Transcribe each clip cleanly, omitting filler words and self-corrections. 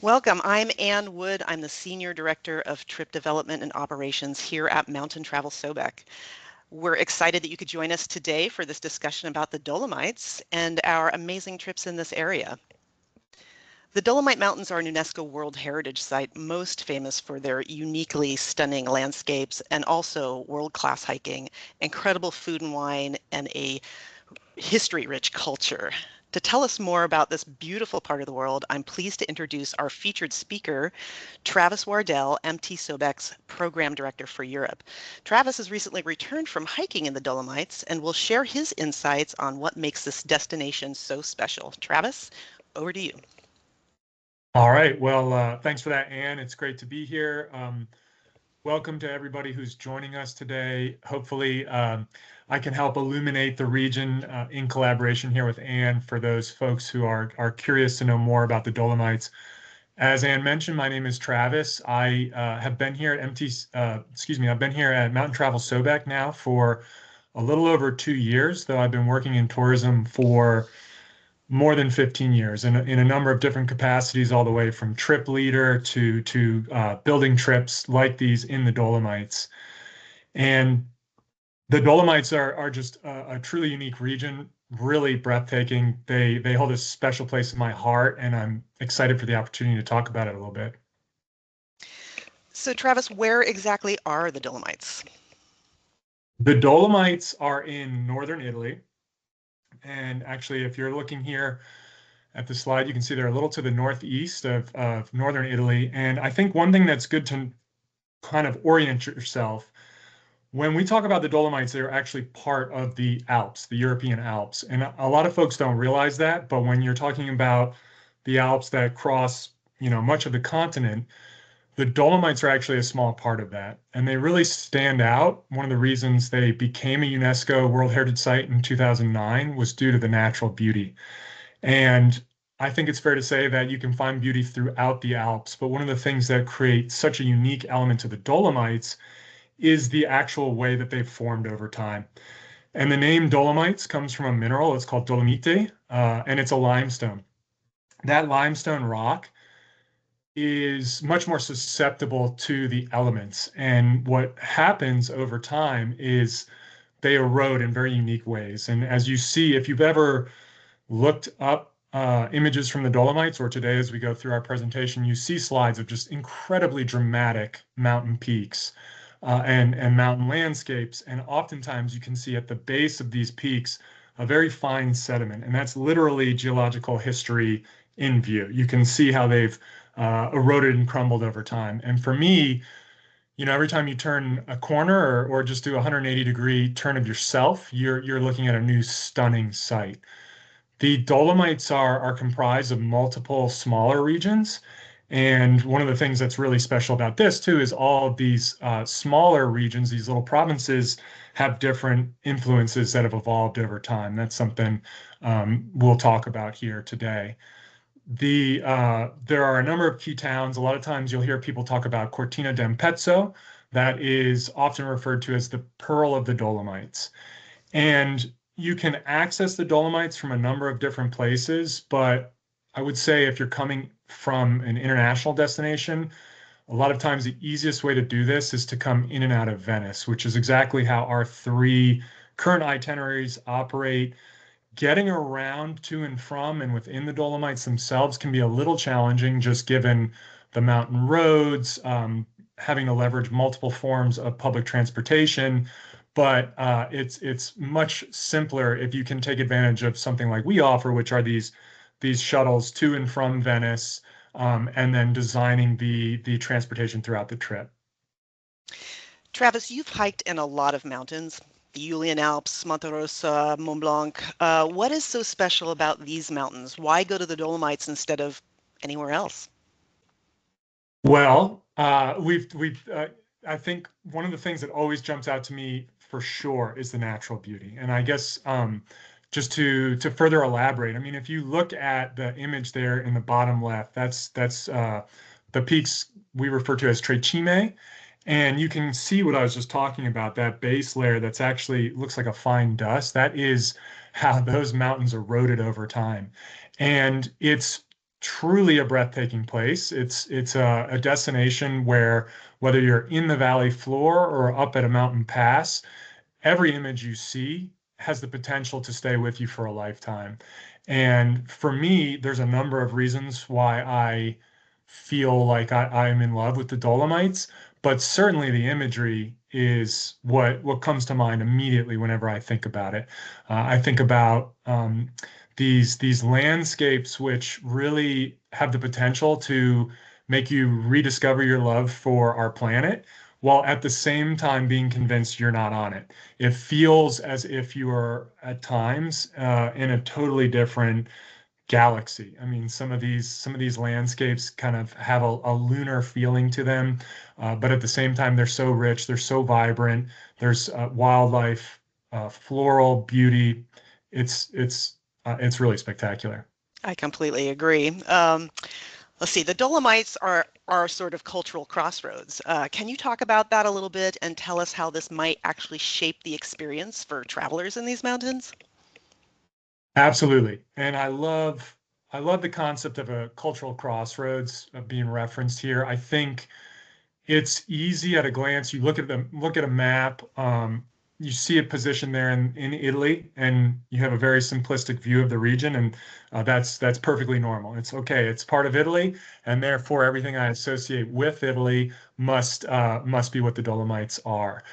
Welcome. I'm Anne Wood. I'm the Senior Director of Trip Development and Operations here at Mountain Travel Sobek. We're excited that you could join us today for this discussion about the Dolomites and our amazing trips in this area. The Dolomite Mountains are a UNESCO World Heritage Site, most famous for their uniquely stunning landscapes and also world-class hiking, incredible food and wine, and a history-rich culture. To tell us more about this beautiful part of the world, I'm pleased to introduce our featured speaker, Travis Wardell, MT Sobek's Program Director for Europe. Travis has recently returned from hiking in the Dolomites and will share his insights on what makes this destination so special. Travis, over to you. All right. Well, thanks for that, Anne. It's great to be here. Welcome to everybody who's joining us today. Hopefully, I can help illuminate the region in collaboration here with Anne for those folks who are curious to know more about the Dolomites. As Anne mentioned, my name is Travis. I have been here at I've been here at Mountain Travel Sobek now for a little over 2 years, though I've been working in tourism for more than 15 years in a number of different capacities, all the way from trip leader to building trips like these in the Dolomites. And the Dolomites are just a truly unique region, really breathtaking. They hold a special place in my heart, and I'm excited for the opportunity to talk about it a little bit. So Travis, where exactly are the Dolomites? The Dolomites are in northern Italy. And actually, if you're looking here at the slide, you can see they're a little to the northeast of northern Italy. And I think one thing that's good to kind of orient yourself, when we talk about the Dolomites, they're actually part of the Alps, the European Alps. And a lot of folks don't realize that, but when you're talking about the Alps that cross, much of the continent, the Dolomites are actually a small part of that. And they really stand out. One of the reasons they became a UNESCO World Heritage Site in 2009 was due to the natural beauty. And I think it's fair to say that you can find beauty throughout the Alps, but one of the things that creates such a unique element to the Dolomites is the actual way that they've formed over time. And the name Dolomites comes from a mineral. It's called dolomite, and it's a limestone. That limestone rock is much more susceptible to the elements. And what happens over time is they erode in very unique ways. And as you see, if you've ever looked up images from the Dolomites, or today as we go through our presentation, you see slides of just incredibly dramatic mountain peaks and mountain landscapes. And oftentimes you can see at the base of these peaks a very fine sediment, and that's literally geological history in view. You can see how they've eroded and crumbled over time. And for me, every time you turn a corner or just do a 180-degree turn of yourself, you're looking at a new stunning site. The Dolomites are comprised of multiple smaller regions. And one of the things that's really special about this, too, is all of these smaller regions, these little provinces, have different influences that have evolved over time. That's something we'll talk about here today. There are a number of key towns. A lot of times you'll hear people talk about Cortina d'Ampezzo. That is often referred to as the Pearl of the Dolomites. And you can access the Dolomites from a number of different places, but I would say if you're coming from an international destination, a lot of times the easiest way to do this is to come in and out of Venice, which is exactly how our 3 current itineraries operate. Getting around to and from and within the Dolomites themselves can be a little challenging, just given the mountain roads, having to leverage multiple forms of public transportation. But it's much simpler if you can take advantage of something like we offer, which are these shuttles to and from Venice, and then designing the transportation throughout the trip. Travis, you've hiked in a lot of mountains, the Julian Alps, Monte Rosa, Mont Blanc. What is so special about these mountains? Why go to the Dolomites instead of anywhere else? Well, I think one of the things that always jumps out to me for sure is the natural beauty. And I guess just to further elaborate, I mean, if you look at the image there in the bottom left, that's the peaks we refer to as Tre Cime. And you can see what I was just talking about, that base layer that's actually looks like a fine dust. That is how those mountains eroded over time. And it's truly a breathtaking place. It's a destination where whether you're in the valley floor or up at a mountain pass, every image you see has the potential to stay with you for a lifetime. And for me, there's a number of reasons why I feel like I'm in love with the Dolomites, but certainly the imagery is what comes to mind immediately whenever I think about it. I think about these landscapes which really have the potential to make you rediscover your love for our planet, while at the same time being convinced you're not on it. It feels as if you are at times in a totally different galaxy. I mean, some of these landscapes kind of have a lunar feeling to them, but at the same time, they're so rich, they're so vibrant. There's wildlife, floral beauty. It's really spectacular. I completely agree. Let's see, the Dolomites are sort of cultural crossroads. Can you talk about that a little bit and tell us how this might actually shape the experience for travelers in these mountains? Absolutely. And I love the concept of a cultural crossroads being referenced here. I think it's easy at a glance. You look at a map, you see it positioned there in Italy, and you have a very simplistic view of the region, and that's perfectly normal. It's okay. It's part of Italy, and therefore everything I associate with Italy must be what the Dolomites are.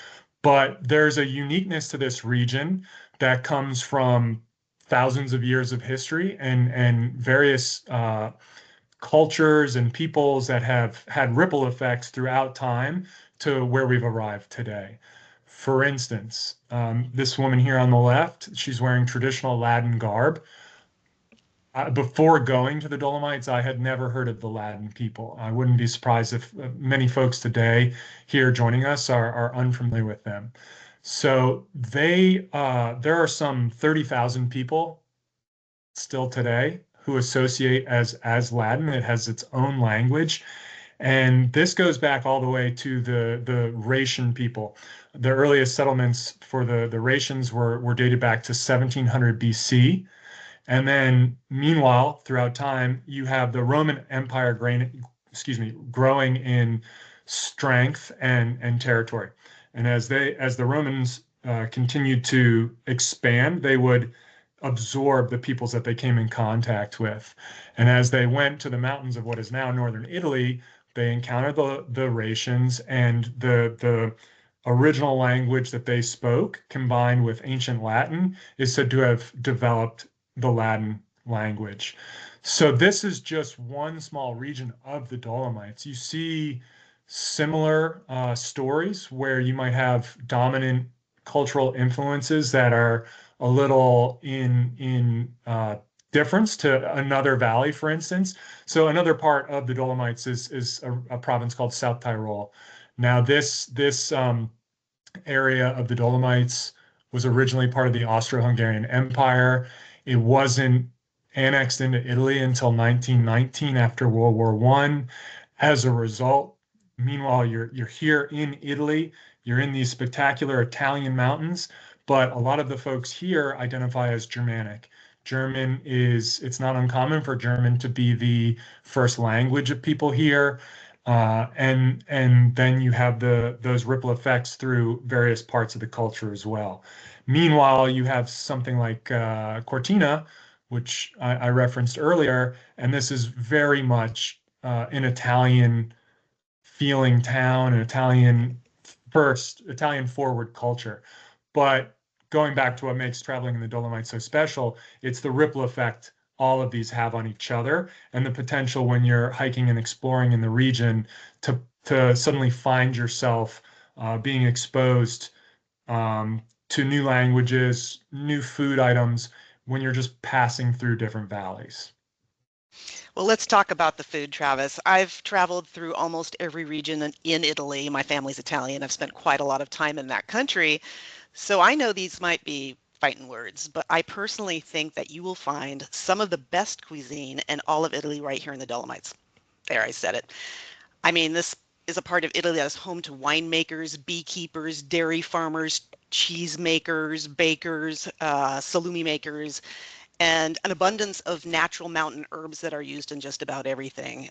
But there's a uniqueness to this region that comes from thousands of years of history and various cultures and peoples that have had ripple effects throughout time to where we've arrived today. For instance, this woman here on the left, she's wearing traditional Latin garb. Before going to the Dolomites, I had never heard of the Latin people. I wouldn't be surprised if many folks today here joining us are unfamiliar with them. So there are some 30,000 people still today who associate as Latin. It has its own language. And this goes back all the way to the Rhaetian people. The earliest settlements for the Rhaetians were dated back to 1700 BC. And then meanwhile, throughout time, you have the Roman Empire growing in strength and territory. And as the Romans continued to expand, they would absorb the peoples that they came in contact with. And as they went to the mountains of what is now northern Italy, they encountered the Rhaetians, and the original language that they spoke, combined with ancient Latin, is said to have developed the Latin language. So this is just one small region of the Dolomites. You see similar stories where you might have dominant cultural influences that are a little in difference to another valley, for instance. So another part of the Dolomites is a province called South Tyrol. Now this area of the Dolomites was originally part of the Austro-Hungarian Empire. It wasn't annexed into Italy until 1919 after World War I. As a result, meanwhile, you're here in Italy, you're in these spectacular Italian mountains, but a lot of the folks here identify as Germanic. It's not uncommon for German to be the first language of people here. And then you have those ripple effects through various parts of the culture as well. Meanwhile, you have something like Cortina, which I referenced earlier, and this is very much an Italian feeling town, an Italian forward culture. But going back to what makes traveling in the Dolomites so special, it's the ripple effect all of these have on each other, and the potential when you're hiking and exploring in the region to suddenly find yourself being exposed to new languages, new food items when you're just passing through different valleys. Well, let's talk about the food, Travis. I've traveled through almost every region in Italy. My family's Italian. I've spent quite a lot of time in that country. So I know these might be fighting words, but I personally think that you will find some of the best cuisine in all of Italy right here in the Dolomites. There, I said it. I mean, this is a part of Italy that is home to winemakers, beekeepers, dairy farmers, cheese makers, bakers, salumi makers, and an abundance of natural mountain herbs that are used in just about everything.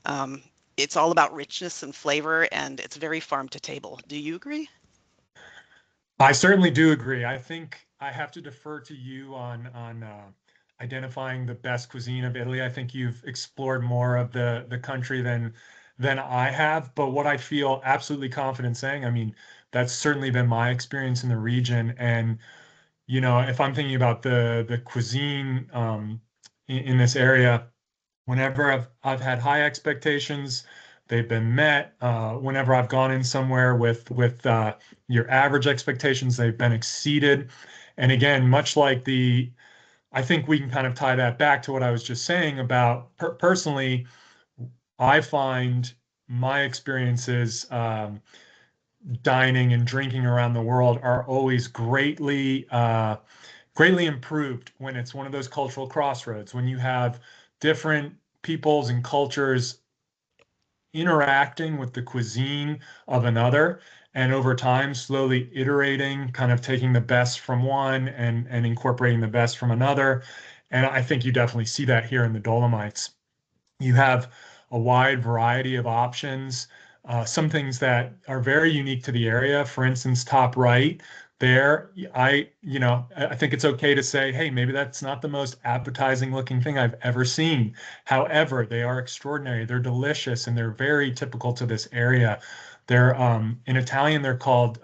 It's all about richness and flavor, and it's very farm to table. Do you agree? I certainly do agree. I think I have to defer to you on identifying the best cuisine of Italy. I think you've explored more of the country than I have. But what I feel absolutely confident saying, I mean, that's certainly been my experience in the region. And if I'm thinking about the cuisine in this area, whenever I've had high expectations, they've been met. Whenever I've gone in somewhere with your average expectations, they've been exceeded. And again, much like I think we can kind of tie that back to what I was just saying about personally. I find my experiences dining and drinking around the world are always greatly improved when it's one of those cultural crossroads, when you have different peoples and cultures interacting with the cuisine of another, and over time slowly iterating, kind of taking the best from one and incorporating the best from another. And I think you definitely see that here in the Dolomites. You have a wide variety of options. Some things that are very unique to the area. For instance, top right there, I think it's okay to say, hey, maybe that's not the most appetizing looking thing I've ever seen. However, they are extraordinary. They're delicious and they're very typical to this area. They're in Italian, they're called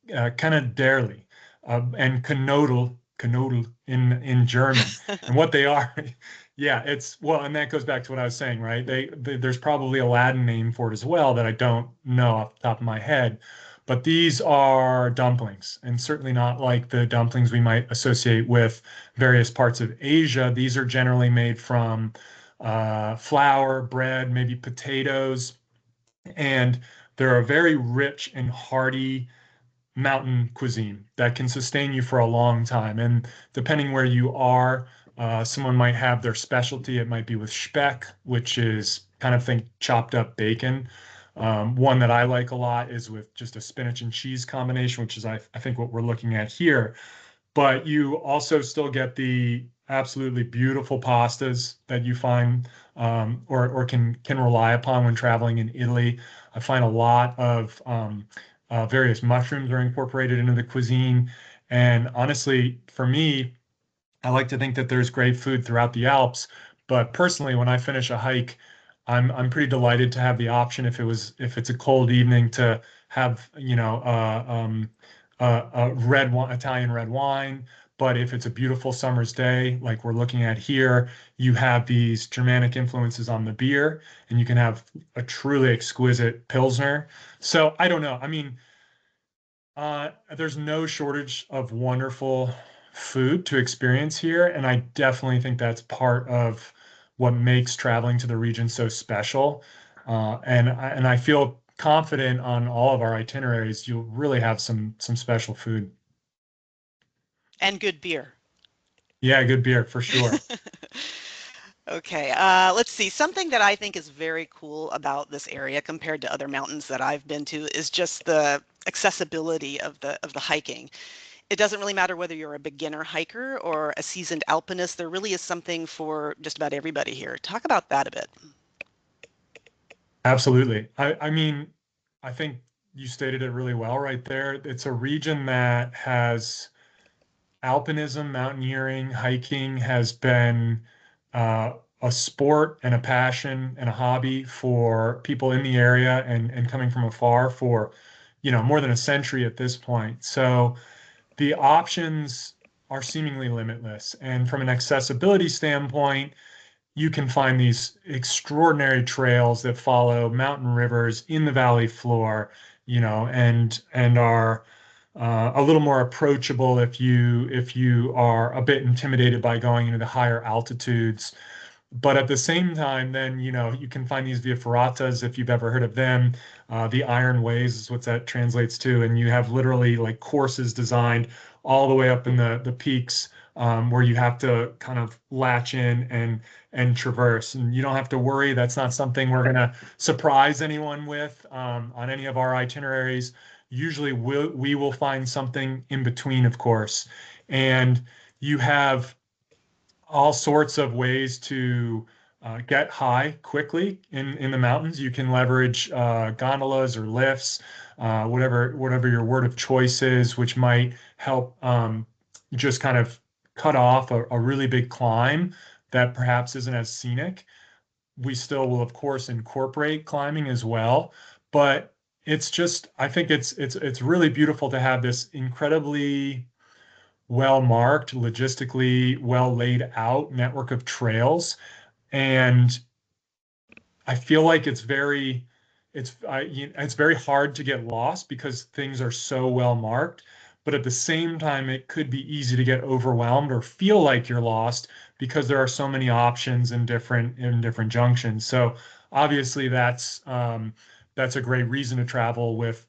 canaderli, and canodel in German. And what they are, yeah, it's well, and that goes back to what I was saying, right? There's probably a Latin name for it as well that I don't know off the top of my head. But these are dumplings, and certainly not like the dumplings we might associate with various parts of Asia. These are generally made from flour, bread, maybe potatoes, and they're a very rich and hearty mountain cuisine that can sustain you for a long time. And depending where you are, someone might have their specialty. It might be with speck, which is kind of think chopped up bacon. One that I like a lot is with just a spinach and cheese combination, which is I think what we're looking at here. But you also still get the absolutely beautiful pastas that you find or can rely upon when traveling in Italy. I find a lot of various mushrooms are incorporated into the cuisine. And honestly, for me, I like to think that there's great food throughout the Alps, but personally, when I finish a hike, I'm pretty delighted to have the option if it's a cold evening to have a Italian red wine. But if it's a beautiful summer's day, like we're looking at here, you have these Germanic influences on the beer, and you can have a truly exquisite Pilsner. So I don't know. I mean, there's no shortage of wonderful food to experience here, and I definitely think that's part of what makes traveling to the region so special. And I feel confident on all of our itineraries. You'll really have some special food. And good beer. Yeah, good beer for sure. Okay, let's see. Something that I think is very cool about this area compared to other mountains that I've been to is just the accessibility of the hiking. It doesn't really matter whether you're a beginner hiker or a seasoned alpinist. There really is something for just about everybody here. Talk about that a bit. Absolutely. I mean, I think you stated it really well right there. It's a region that has alpinism, mountaineering, hiking has been uh, a sport and a passion and a hobby for people in the area and coming from afar for, more than a century at this point. So the options are seemingly limitless. And from an accessibility standpoint, you can find these extraordinary trails that follow mountain rivers in the valley floor, and are a little more approachable if you are a bit intimidated by going into the higher altitudes. But at the same time, then, you can find these via ferratas if you've ever heard of them. The Iron Ways is what that translates to. And you have literally like courses designed all the way up in the peaks where you have to kind of latch in and traverse. And you don't have to worry. That's not something we're going to surprise anyone with on any of our itineraries. Usually we will find something in between, of course. And you have all sorts of ways to get high quickly in the mountains. You can leverage gondolas or lifts, whatever your word of choice is, which might help just kind of cut off a really big climb that perhaps isn't as scenic. We still will, of course, incorporate climbing as well, but it's just, I think it's really beautiful to have this incredibly well marked, logistically well laid out network of trails. And I feel like it's very hard to get lost because things are so well marked. But at the same time, it could be easy to get overwhelmed or feel like you're lost because there are so many options in different junctions. So obviously, that's a great reason to travel with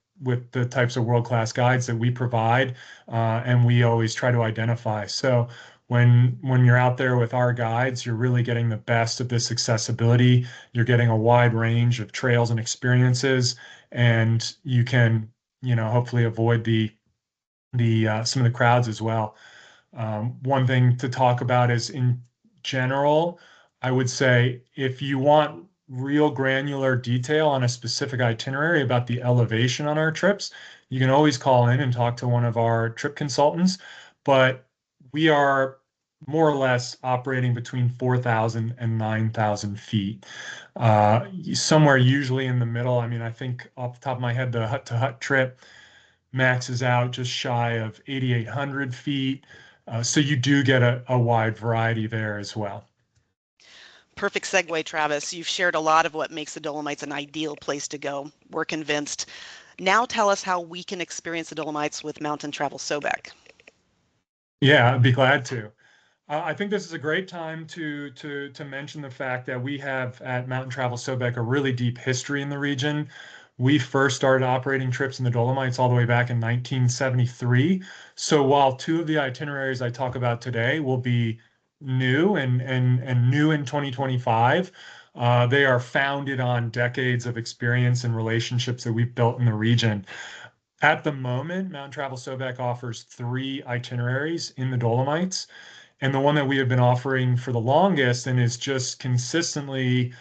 the types of world-class guides that we provide, and we always try to identify. So when you're out there with our guides, you're really getting the best of this accessibility. You're getting a wide range of trails and experiences, and you can, hopefully avoid the some of the crowds as well. One thing to talk about is in general, I would say if you want real granular detail on a specific itinerary about the elevation on our trips, you can always call in and talk to one of our trip consultants. But we are more or less operating between 4,000 and 9,000 feet, somewhere usually in the middle. I mean, I think off the top of my head, the hut to hut trip maxes out just shy of 8,800 feet. So you do get a wide variety there as well. Perfect segue, Travis. You've shared a lot of what makes the Dolomites an ideal place to go. We're convinced. Now tell us how we can experience the Dolomites with Mountain Travel Sobek. Yeah, I'd be glad to. I think this is a great time to mention the fact that we have at Mountain Travel Sobek a really deep history in the region. We first started operating trips in the Dolomites all the way back in 1973. So while two of the itineraries I talk about today will be new and new in 2025, they are founded on decades of experience and relationships that we've built in the region. At the moment, Mountain Travel Sobek offers three itineraries in the Dolomites. And the one that we have been offering for the longest and is just consistently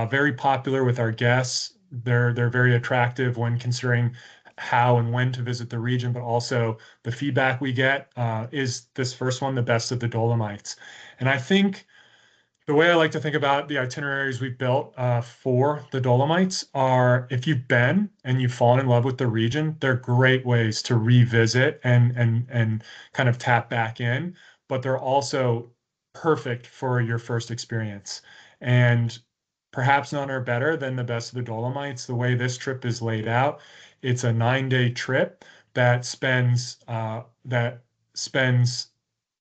very popular with our guests. They're very attractive when considering how and when to visit the region, but also the feedback we get is this first one, the best of the Dolomites. And I think the way I like to think about the itineraries we've built for the Dolomites are if you've been and you've fallen in love with the region, they're great ways to revisit and kind of tap back in, but they're also perfect for your first experience. And perhaps none are better than the best of the Dolomites. The way this trip is laid out, it's a 9-day trip that spends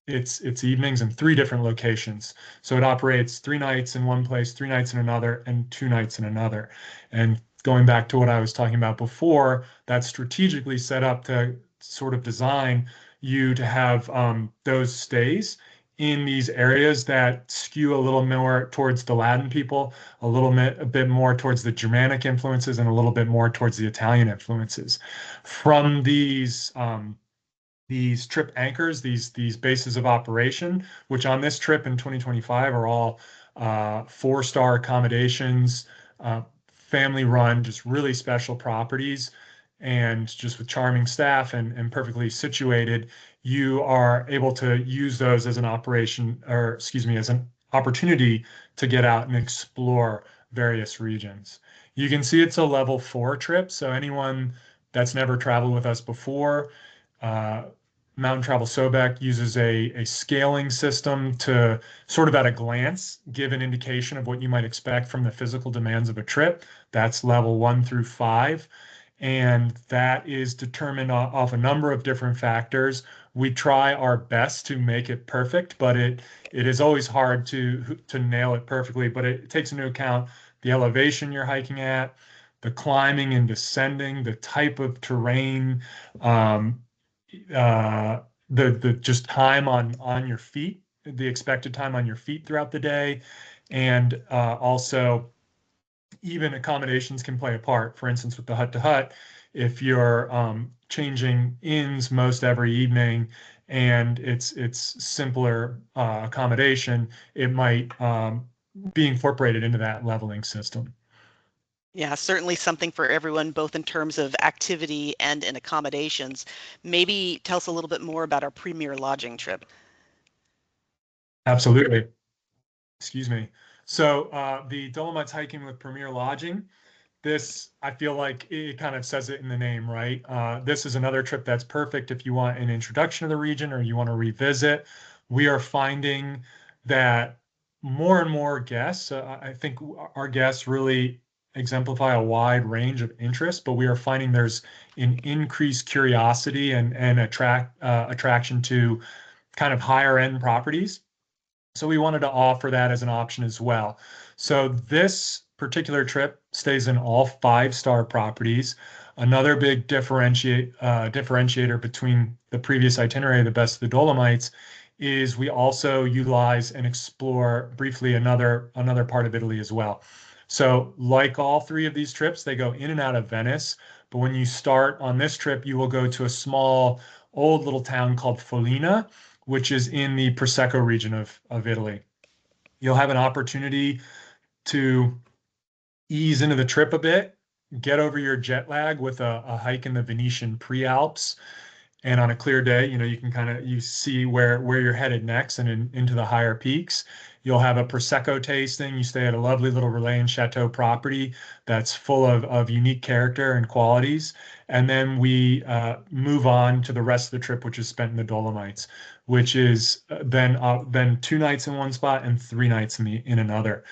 its evenings in three different locations. So it operates 3 nights in one place, 3 nights in another, and 2 nights in another. And going back to what I was talking about before, that's strategically set up to sort of design you to have those stays in these areas that skew a little more towards the Latin people, a bit more towards the Germanic influences, and a little bit more towards the Italian influences. From these trip anchors, these bases of operation, which on this trip in 2025 are all 4-star accommodations, family run, just really special properties, and just with charming staff and perfectly situated, you are able to use those as an operation, or excuse me, as an opportunity to get out and explore various regions. You can see it's a level 4 trip, so anyone that's never traveled with us before, uh, Mountain Travel Sobek uses a scaling system to sort of at a glance give an indication of what you might expect from the physical demands of a trip. That's level 1 through 5. And that is determined off a number of different factors. We try our best to make it perfect, but it is always hard to nail it perfectly. But it takes into account the elevation you're hiking at, the climbing and descending, the type of terrain, um, uh, the just time on your feet, the expected time on your feet throughout the day, and also even accommodations can play a part. For instance, with the hut to hut, if you're changing inns most every evening and it's simpler accommodation, it might be incorporated into that leveling system. Yeah, certainly something for everyone, both in terms of activity and in accommodations. Maybe tell us a little bit more about our premier lodging trip. Absolutely. Excuse me. So the Dolomites hiking with Premier Lodging, this, I feel like it kind of says it in the name, right? This is another trip that's perfect if you want an introduction to the region or you want to revisit. We are finding that more and more guests, I think our guests really exemplify a wide range of interests, but we are finding there's an increased curiosity and attraction to kind of higher end properties. So we wanted to offer that as an option as well. So this particular trip stays in all five-star properties. Another big differentiator between the previous itinerary, the Best of the Dolomites, is we also utilize and explore briefly another part of Italy as well. So like all three of these trips, they go in and out of Venice. But when you start on this trip, you will go to a small old little town called Foligno, which is in the Prosecco region of Italy. You'll have an opportunity to ease into the trip a bit, get over your jet lag with a hike in the Venetian Prealps, and on a clear day, you can kind of you see where you're headed next and into the higher peaks. You'll have a prosecco tasting. You stay at a lovely little relay and chateau property that's full of unique character and qualities. And then we move on to the rest of the trip, which is spent in the Dolomites, which is then 2 nights in one spot and 3 nights in another.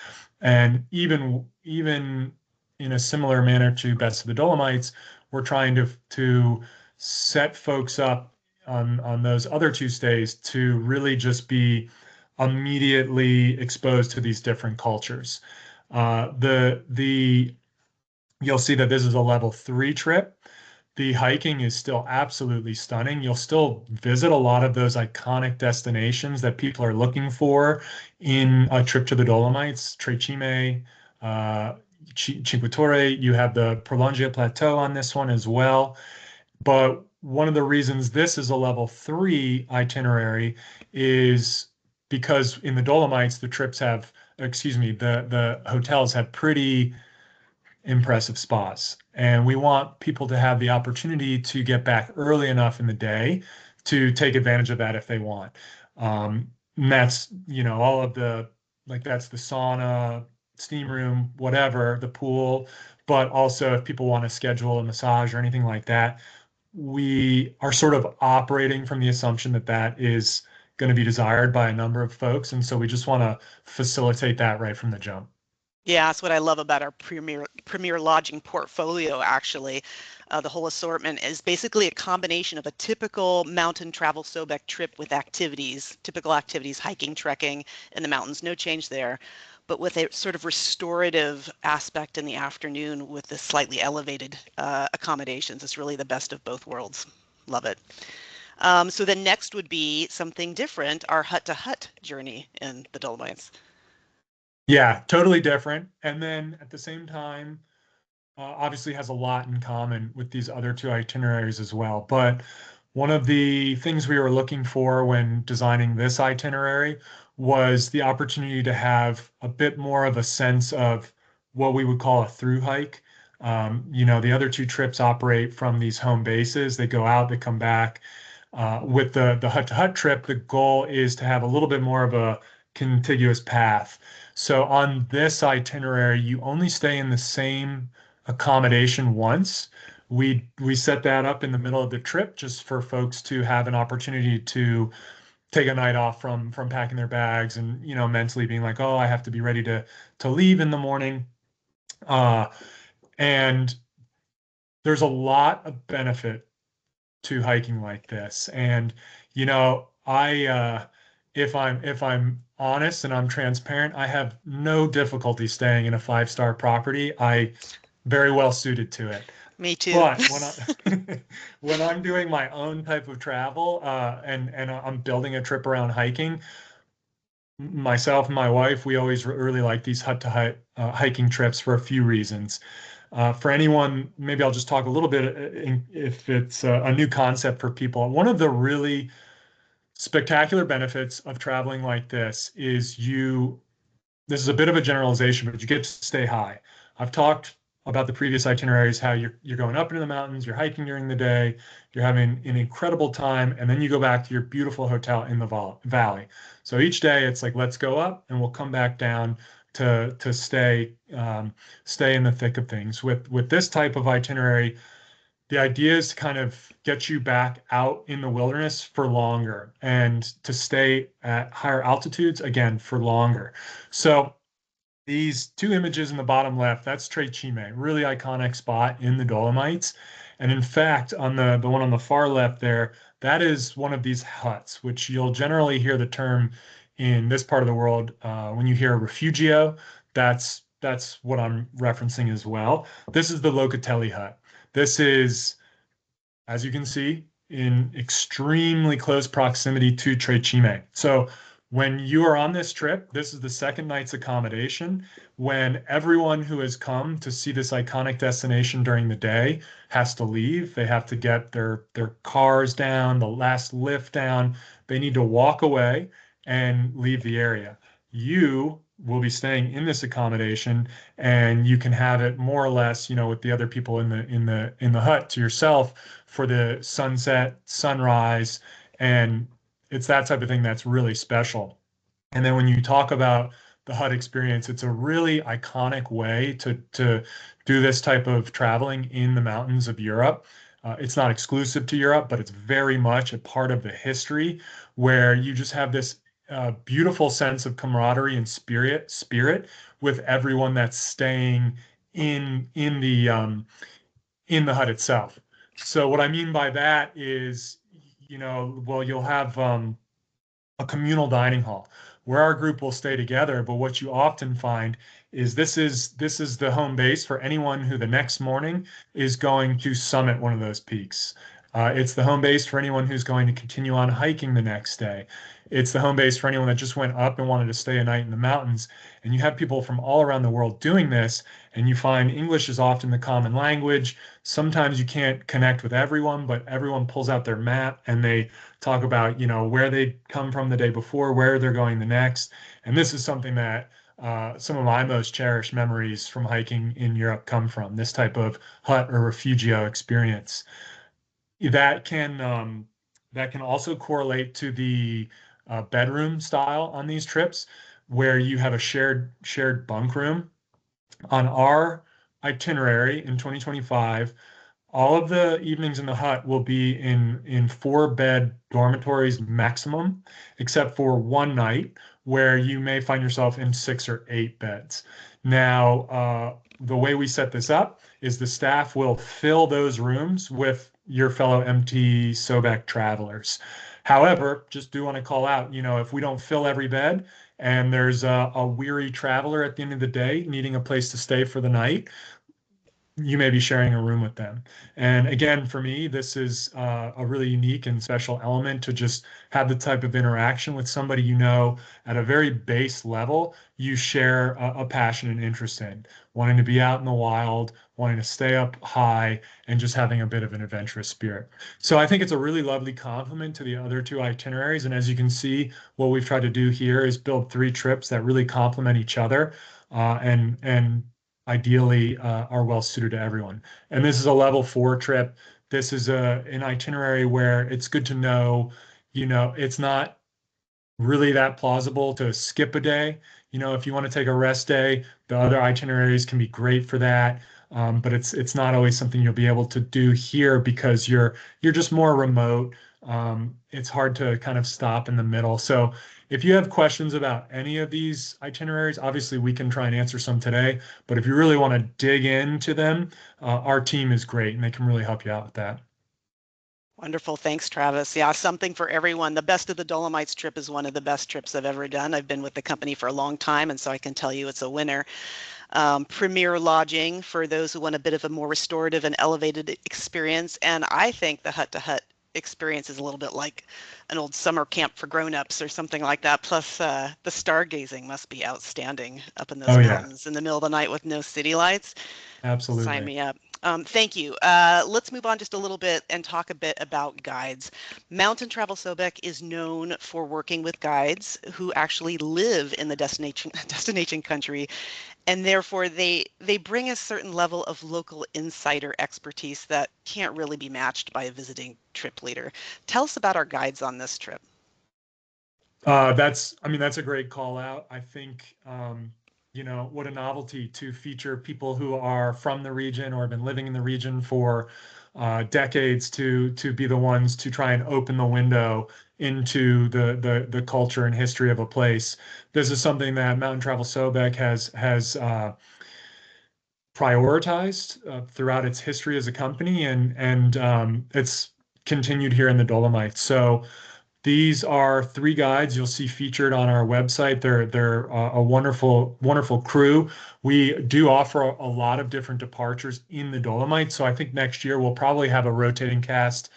And even in a similar manner to Best of the Dolomites, we're trying to set folks up on those other 2 stays to really just be immediately exposed to these different cultures. The You'll see that this is a level 3 trip. The hiking is still absolutely stunning. You'll still visit a lot of those iconic destinations that people are looking for in a trip to the Dolomites, Tre Cime, Cinque Torre. You have the Prolongia Plateau on this one as well. But one of the reasons this is a level 3 itinerary is because in the Dolomites, the hotels have pretty impressive spas. And we want people to have the opportunity to get back early enough in the day to take advantage of that if they want. And that's, all of that's the sauna, steam room, whatever, the pool. But also, if people want to schedule a massage or anything like that, we are sort of operating from the assumption that that is going to be desired by a number of folks. And so we just want to facilitate that right from the jump. Yeah, that's what I love about our premier lodging portfolio, actually. The whole assortment is basically a combination of a typical mountain travel Sobek trip with activities, typical activities, hiking, trekking in the mountains, no change there, but with a sort of restorative aspect in the afternoon with the slightly elevated accommodations. It's really the best of both worlds. Love it. So then next would be something different, our hut-to-hut journey in the Dolomites. Yeah, totally different. And then at the same time, obviously has a lot in common with these other two itineraries as well. But one of the things we were looking for when designing this itinerary was the opportunity to have a bit more of a sense of what we would call a through hike. The other two trips operate from these home bases. They go out, they come back. With the hut to hut trip, the goal is to have a little bit more of a contiguous path. So on this itinerary, you only stay in the same accommodation once. We set that up in the middle of the trip just for folks to have an opportunity to take a night off from packing their bags and mentally being like, oh, I have to be ready to leave in the morning. Uh, and there's a lot of benefit to hiking like this. And I if I'm honest and I'm transparent, I have no difficulty staying in a 5-star property. I very well suited to it. Me too. But when I'm doing my own type of travel, and I'm building a trip around hiking, myself and my wife, we always really like these hut to hut hiking trips for a few reasons. For anyone, maybe I'll just talk a little bit if it's a new concept for people. One of the really spectacular benefits of traveling like this is this is a bit of a generalization, but you get to stay high. I've talked about the previous itineraries, how you're going up into the mountains, you're hiking during the day, you're having an incredible time, and then you go back to your beautiful hotel in the valley. So each day it's like, let's go up and we'll come back down to stay in the thick of things. With this type of itinerary, the idea is to kind of get you back out in the wilderness for longer and to stay at higher altitudes again for longer. So these two images in the bottom left, that's Tre Cime, really iconic spot in the Dolomites. And in fact, on the one on the far left there, that is one of these huts, which you'll generally hear the term in this part of the world when you hear refugio. That's what I'm referencing as well. This is the Locatelli hut. This is, as you can see, in extremely close proximity to Tre Cime. So when you are on this trip, this is the second night's accommodation. When everyone who has come to see this iconic destination during the day has to leave, they have to get their cars down, the last lift down. They need to walk away and leave the area. You will be staying in this accommodation, and you can have it more or less, with the other people in the hut to yourself for the sunset, sunrise, and it's that type of thing that's really special. And then when you talk about the hut experience, it's a really iconic way to do this type of traveling in the mountains of Europe. It's not exclusive to Europe, but it's very much a part of the history where you just have this beautiful sense of camaraderie and spirit with everyone that's staying in in the um, in the hut itself. So what I mean by that is, well, you'll have a communal dining hall where our group will stay together. But what you often find is this is the home base for anyone who the next morning is going to summit one of those peaks. It's the home base for anyone who's going to continue on hiking the next day. It's the home base for anyone that just went up and wanted to stay a night in the mountains. And you have people from all around the world doing this, and you find English is often the common language. Sometimes you can't connect with everyone, but everyone pulls out their map and they talk about, where they come from the day before, where they're going the next. And this is something that some of my most cherished memories from hiking in Europe come from, this type of hut or refugio experience. That can also correlate to the bedroom style on these trips, where you have a shared bunk room. On our itinerary in 2025, all of the evenings in the hut will be in four-bed dormitories maximum, except for one night where you may find yourself in 6 or 8 beds. Now, the way we set this up is the staff will fill those rooms with your fellow MT Sobek travelers. However, just do want to call out, if we don't fill every bed and there's a weary traveler at the end of the day needing a place to stay for the night, you may be sharing a room with them. And again, for me, this is a really unique and special element to just have the type of interaction with somebody at a very base level, you share a passion and interest in, wanting to be out in the wild, wanting to stay up high, and just having a bit of an adventurous spirit. So I think it's a really lovely complement to the other two itineraries. And as you can see, what we've tried to do here is build 3 trips that really complement each other and ideally are well suited to everyone. And this is a level 4 trip. This is an itinerary where it's good to know, it's not really that plausible to skip a day. If you want to take a rest day, the other itineraries can be great for that. But it's not always something you'll be able to do here because you're just more remote. It's hard to kind of stop in the middle. So if you have questions about any of these itineraries, obviously we can try and answer some today. But if you really want to dig into them, our team is great and they can really help you out with that. Wonderful. Thanks, Travis. Yeah, something for everyone. The Best of the Dolomites trip is one of the best trips I've ever done. I've been with the company for a long time, and so I can tell you it's a winner. Premier lodging for those who want a bit of a more restorative and elevated experience. And I think the hut-to-hut experience is a little bit like an old summer camp for grown-ups or something like that. Plus, the stargazing must be outstanding up in those Oh yeah. mountains in the middle of the night with no city lights. Sign Absolutely. me up. Thank you. Let's move on just a little bit and talk a bit about guides. Mountain Travel Sobek is known for working with guides who actually live in the destination country, and therefore they bring a certain level of local insider expertise that can't really be matched by a visiting trip leader. Tell us about our guides on this trip. I mean, that's a great call out. I think, what a novelty to feature people who are from the region or have been living in the region for decades to be the ones to try and open the window into the culture and history of a place. This is something that Mountain Travel Sobek has prioritized throughout its history as a company, and it's continued here in the Dolomites. So. These are three guides you'll see featured on our website. They're a wonderful crew. We do offer a lot of different departures in the Dolomites. So I think next year we'll probably have a rotating cast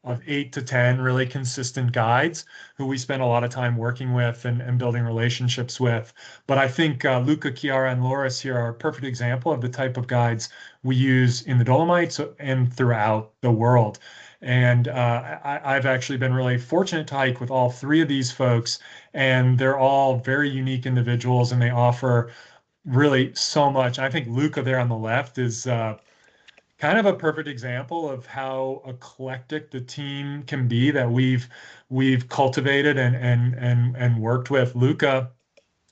of 8 to 10 really consistent guides who we spend a lot of time working with and building relationships with. But I think Luca, Chiara, and Loris here are a perfect example of the type of guides we use in the Dolomites and throughout the world. And I've actually been really fortunate to hike with all three of these folks, and they're all very unique individuals, and they offer really so much. I think Luca there on the left is kind of a perfect example of how eclectic the team can be that we've cultivated and worked with. Luca,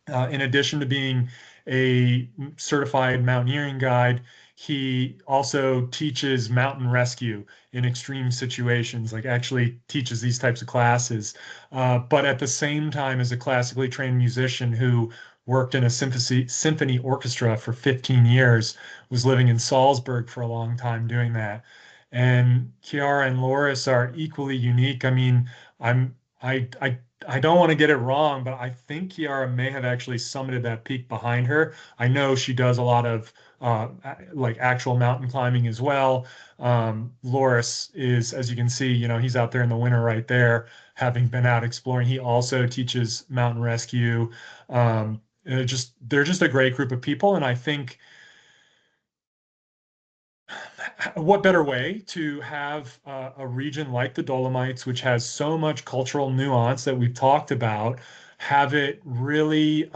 in addition to being a certified mountaineering guide, he also teaches mountain rescue in extreme situations, like actually teaches these types of classes. But at the same time, as a classically trained musician who worked in a symphony orchestra for 15 years, was living in Salzburg for a long time doing that. And Chiara and Loris are equally unique. I mean, I'm I don't want to get it wrong, but I think Kiara may have actually summited that peak behind her. I know she does a lot of like actual mountain climbing as well. Loris is, as you can see, he's out there in the winter right there, having been out exploring. He also teaches mountain rescue. They're just a great group of people, and I think what better way to have a region like the Dolomites, which has so much cultural nuance that we've talked about, have it really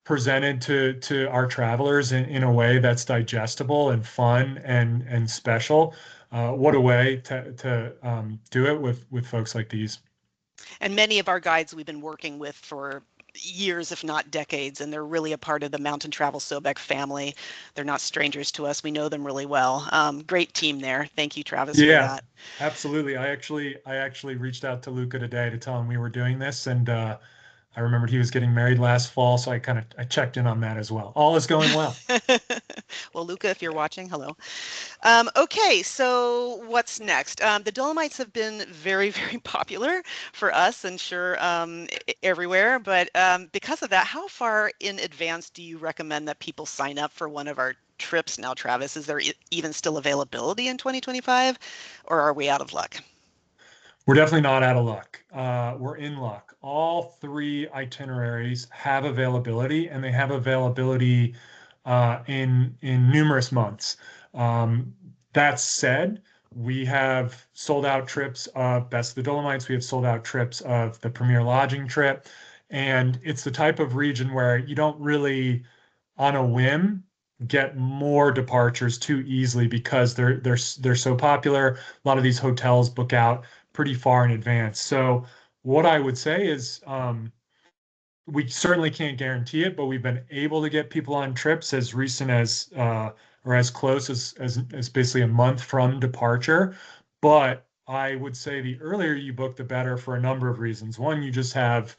presented to our travelers in a way that's digestible and fun and special. What a way to do it with folks like these. And many of our guides we've been working with for years, if not decades, and they're really a part of the Mountain Travel Sobek family. They're not strangers to us. We know them really well. Great team there. Thank you, Travis, for Yeah, that. absolutely. I actually reached out to Luca today to tell him we were doing this, and I remembered he was getting married last fall, so I checked in on that as well. All is going well. Well, Luca, if you're watching, hello. Okay, so what's next? The Dolomites have been very, very popular for us and sure everywhere. But because of that, how far in advance do you recommend that people sign up for one of our trips now, Travis? Is there even still availability in 2025, or are we out of luck? We're definitely not out of luck. We're in luck. All three itineraries have availability, and they have availability in numerous months. Um, that said, we have sold out trips of Best of the Dolomites. We have sold out trips of the Premier Lodging trip, and it's the type of region where you don't really, on a whim, get more departures too easily because they're so popular. A lot of these hotels book out pretty far in advance. So what I would say is we certainly can't guarantee it, but we've been able to get people on trips as recent as or as close as basically a month from departure. But I would say the earlier you book, the better for a number of reasons. One, you just have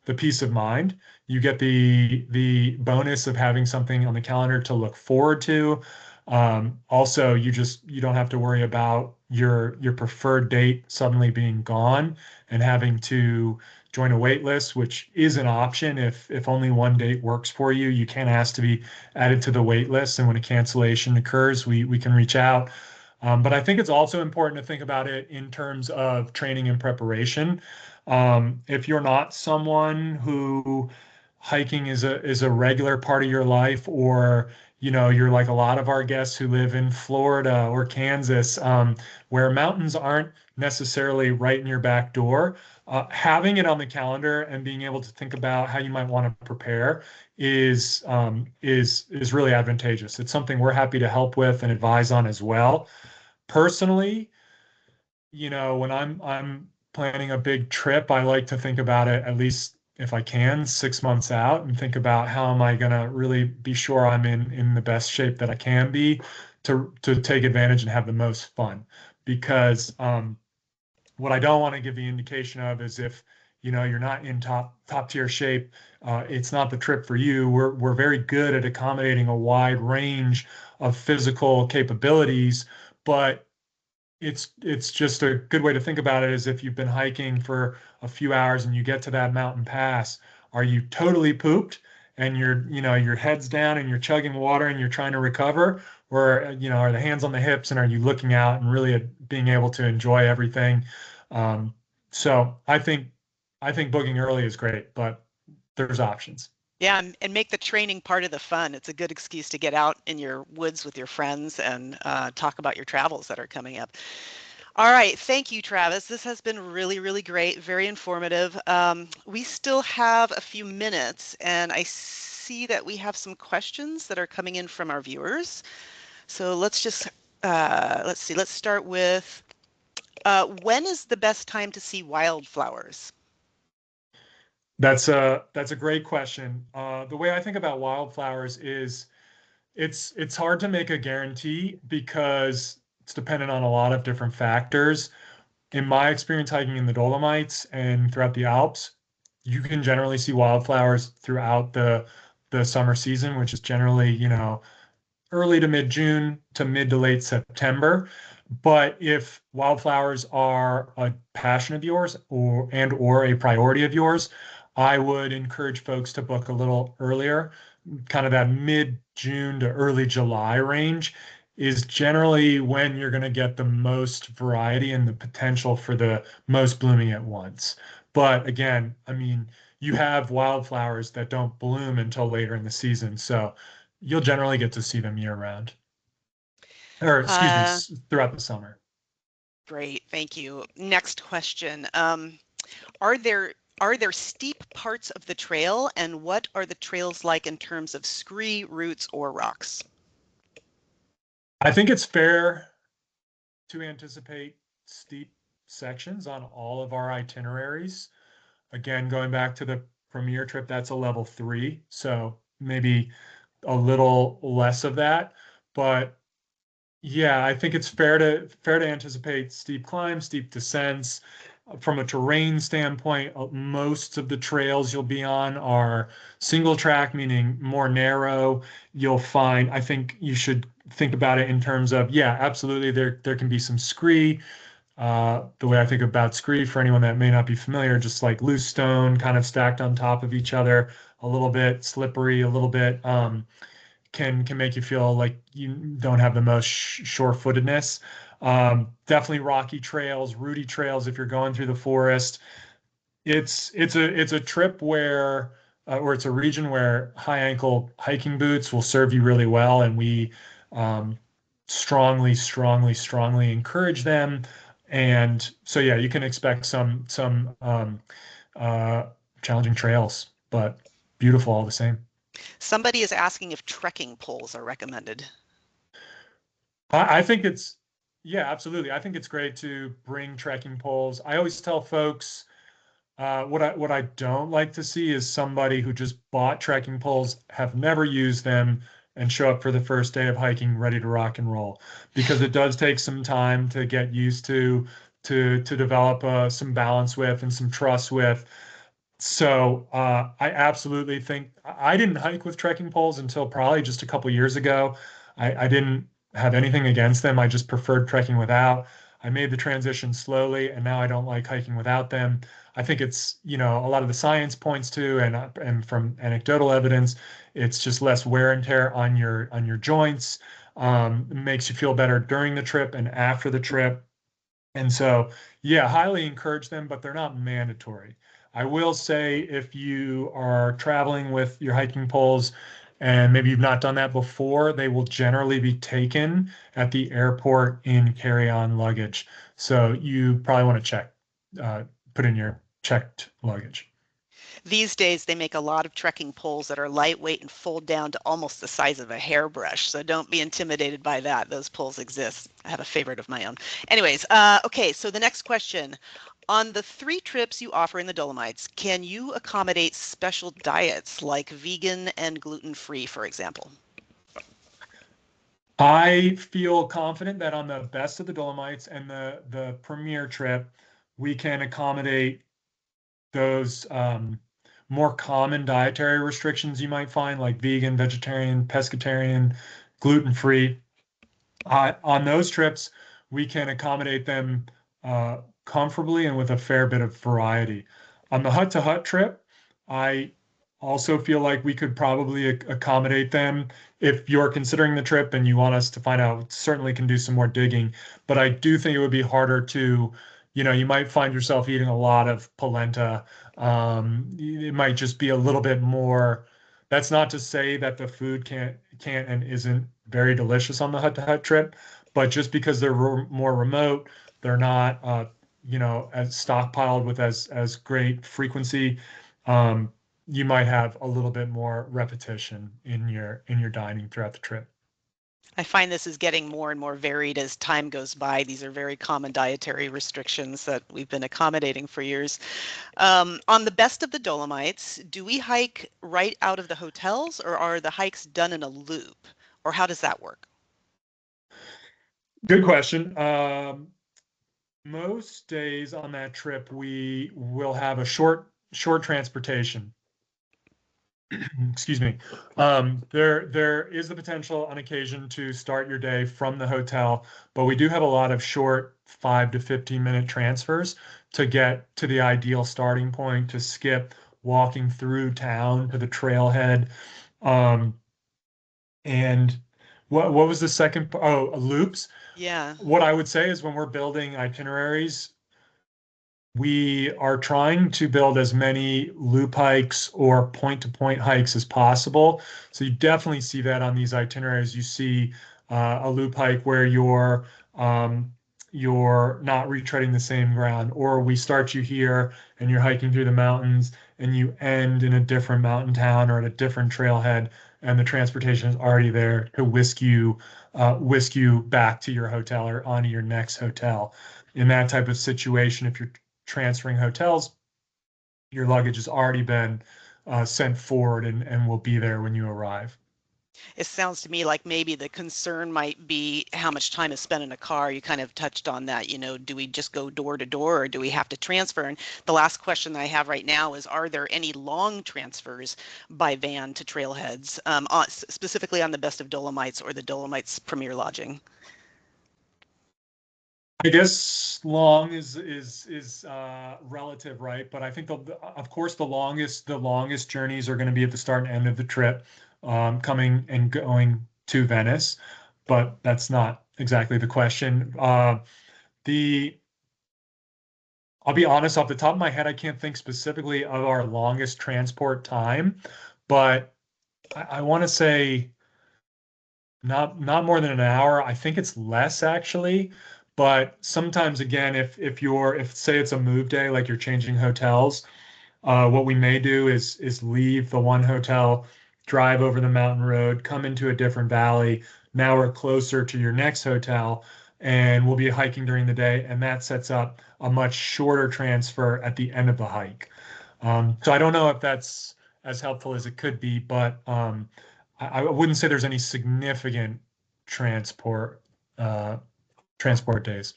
the peace of mind. You get the bonus of having something on the calendar to look forward to. Also, you don't have to worry about your preferred date suddenly being gone and having to join a wait list, which is an option if only one date works for you. You can ask to be added to the wait list, and when a cancellation occurs, we can reach out. But I think it's also important to think about it in terms of training and preparation. If you're not someone who hiking is a regular part of your life, or you're like a lot of our guests who live in Florida or Kansas, where mountains aren't necessarily right in your back door, having it on the calendar and being able to think about how you might want to prepare is really advantageous. It's something we're happy to help with and advise on as well. Personally, when I'm planning a big trip, I like to think about it at least if I can 6 months out and think about how am I going to really be sure I'm in the best shape that I can be to take advantage and have the most fun. Because what I don't want to give the indication of is if you're not in top tier shape, it's not the trip for you. We're very good at accommodating a wide range of physical capabilities, but it's just a good way to think about it is if you've been hiking for a few hours and you get to that mountain pass, are you totally pooped and your head's down and you're chugging water and you're trying to recover, or are the hands on the hips and are you looking out and really being able to enjoy everything? Um, so I think booking early is great, but there's options. Yeah, and make the training part of the fun. It's a good excuse to get out in your woods with your friends and talk about your travels that are coming up. All right, thank you, Travis. This has been really, really great, very informative. We still have a few minutes, and I see that we have some questions that are coming in from our viewers. So let's just, let's see, let's start with, when is the best time to see wildflowers? That's a great question. The way I think about wildflowers is it's hard to make a guarantee because it's dependent on a lot of different factors. In my experience hiking in the Dolomites and throughout the Alps, you can generally see wildflowers throughout the summer season, which is generally, early to mid June to mid to late September. But if wildflowers are a passion of yours or a priority of yours, I would encourage folks to book a little earlier. Kind of that mid June to early July range is generally when you're going to get the most variety and the potential for the most blooming at once. But again, I mean, you have wildflowers that don't bloom until later in the season. So you'll generally get to see them year round, or excuse me, Uh, throughout the summer. Great, thank you. Next question. Are there are there steep parts of the trail, and what are the trails like in terms of scree, roots, or rocks? I think it's fair to anticipate steep sections on all of our itineraries. Again, going back to the premier trip, that's a level 3, so maybe a little less of that. But yeah, I think it's fair to anticipate steep climbs, steep descents. From a terrain standpoint, most of the trails you'll be on are single track, meaning more narrow. You'll find, I think you should think about it in terms of, yeah, absolutely, there can be some scree. The way I think about scree for anyone that may not be familiar, just like loose stone kind of stacked on top of each other, a little bit slippery, a little bit can make you feel like you don't have the most sure-footedness. Definitely rocky trails, rooty trails if you're going through the forest. It's a trip where or it's a region where high ankle hiking boots will serve you really well, and we strongly, strongly, strongly encourage them. And so yeah, you can expect some uh, challenging trails, but beautiful all the same. Somebody is asking if trekking poles are recommended. I think yeah, absolutely. I think it's great to bring trekking poles. I always tell folks what I don't like to see is somebody who just bought trekking poles, have never used them, and show up for the first day of hiking ready to rock and roll, because it does take some time to get used to develop some balance with and some trust with. So I absolutely think I didn't hike with trekking poles until probably just a couple years ago. I didn't have anything against them. I just preferred trekking without. I made the transition slowly, and now I don't like hiking without them. I think it's, a lot of the science points to, and from anecdotal evidence, it's just less wear and tear on your joints. It makes you feel better during the trip and after the trip. And so, yeah, highly encourage them, but they're not mandatory. I will say if you are traveling with your hiking poles and maybe you've not done that before, they will generally be taken at the airport in carry-on luggage. So you probably want to uh, put in your checked luggage. These days, they make a lot of trekking poles that are lightweight and fold down to almost the size of a hairbrush. So don't be intimidated by that. Those poles exist. I have a favorite of my own. Anyways, okay, so the next question. On the 3 trips you offer in the Dolomites, can you accommodate special diets like vegan and gluten-free, for example? I feel confident that on the best of the Dolomites and the premier trip, we can accommodate those more common dietary restrictions you might find, like vegan, vegetarian, pescatarian, gluten-free. On those trips, we can accommodate them comfortably and with a fair bit of variety. On the hut-to-hut trip, I also feel like we could probably accommodate them. If you're considering the trip and you want us to find out, certainly can do some more digging. But I do think it would be harder to, you might find yourself eating a lot of polenta. It might just be a little bit more. That's not to say that the food can't and isn't very delicious on the hut to hut trip, but just because they're more remote, they're not as stockpiled with as great frequency. Um, you might have a little bit more repetition in your dining throughout the trip. I find this is getting more and more varied as time goes by. These are very common dietary restrictions that we've been accommodating for years. On the best of the Dolomites, do we hike right out of the hotels or are the hikes done in a loop? Or how does that work? Good question. Most days on that trip, we will have a short transportation. Excuse me. There is the potential on occasion to start your day from the hotel, but we do have a lot of short 5 to 15 minute transfers to get to the ideal starting point, to skip walking through town to the trailhead. Um, and what was the second? Oh, loops. Yeah. What I would say is when we're building itineraries, we are trying to build as many loop hikes or point to point hikes as possible. So you definitely see that on these itineraries. You see a loop hike where you're not retreading the same ground, or we start you here and you're hiking through the mountains and you end in a different mountain town or at a different trailhead, and the transportation is already there to whisk you back to your hotel or onto your next hotel. In that type of situation, if you're transferring hotels, your luggage has already been sent forward and will be there when you arrive. It sounds to me like maybe the concern might be how much time is spent in a car. You kind of touched on that. Do we just go door to door or do we have to transfer? And the last question that I have right now is, are there any long transfers by van to trailheads, specifically on the Best of Dolomites or the Dolomites Premier Lodging? I guess long is relative, right? But I think of course the longest journeys are going to be at the start and end of the trip, coming and going to Venice. But that's not exactly the question. The I'll be honest, off the top of my head, I can't think specifically of our longest transport time, but I want to say not more than an hour. I think it's less actually. But sometimes again, if say it's a move day, like you're changing hotels, what we may do is leave the one hotel, drive over the mountain road, come into a different valley. Now we're closer to your next hotel, and we'll be hiking during the day, and that sets up a much shorter transfer at the end of the hike. So I don't know if that's as helpful as it could be, but I wouldn't say there's any significant transport uh, transport days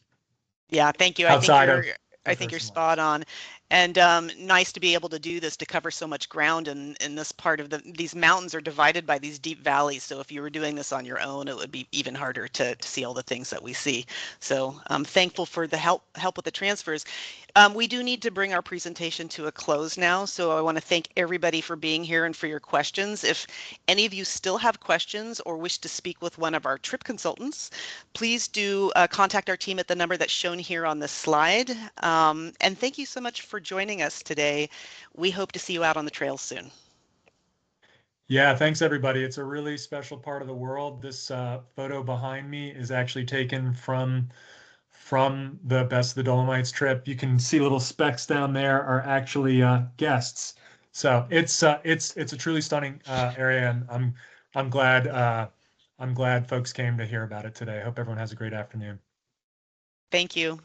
Yeah, thank you. outside of I the think you're first one. spot on. And nice to be able to do this to cover so much ground in this part of these mountains are divided by these deep valleys. So if you were doing this on your own, it would be even harder to see all the things that we see. So I'm thankful for the help with the transfers. We do need to bring our presentation to a close now. So I want to thank everybody for being here and for your questions. If any of you still have questions or wish to speak with one of our trip consultants, please do contact our team at the number that's shown here on this slide. And thank you so much for joining us today. We hope to see you out on the trails soon. Yeah, thanks everybody. It's a really special part of the world. This photo behind me is actually taken from the Best of the Dolomites trip. You can see little specks down there are actually guests. So it's a truly stunning area, and I'm glad folks came to hear about it today. I hope everyone has a great afternoon. Thank you.